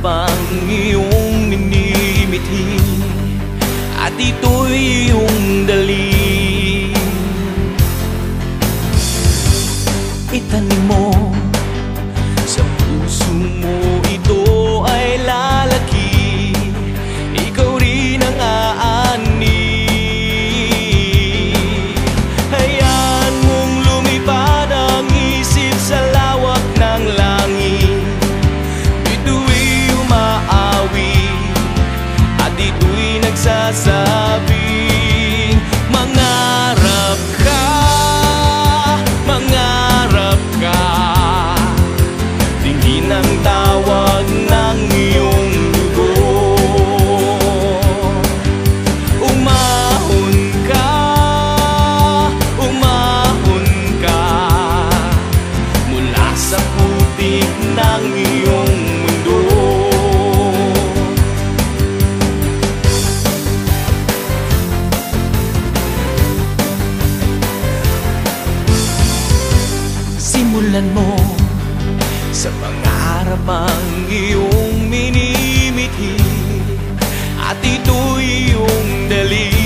ang iyong minimithi, at ito'y iyong dali. Itanim mo sa puso mo, ito ay lalaki, ikaw rin ang aani. Hayaan mong lumipad ang isip sa lawak ng langit, ito'y umaawi at ito'y nagsasabing mangarap ka, mangarap ka. Tingin ang tawag ng iyong dugo, umahon ka, umahon ka mula sa putik ng iyong mundo. Simulan mo sa pangarap ang iyong minimithi, at ito'y iyong dali.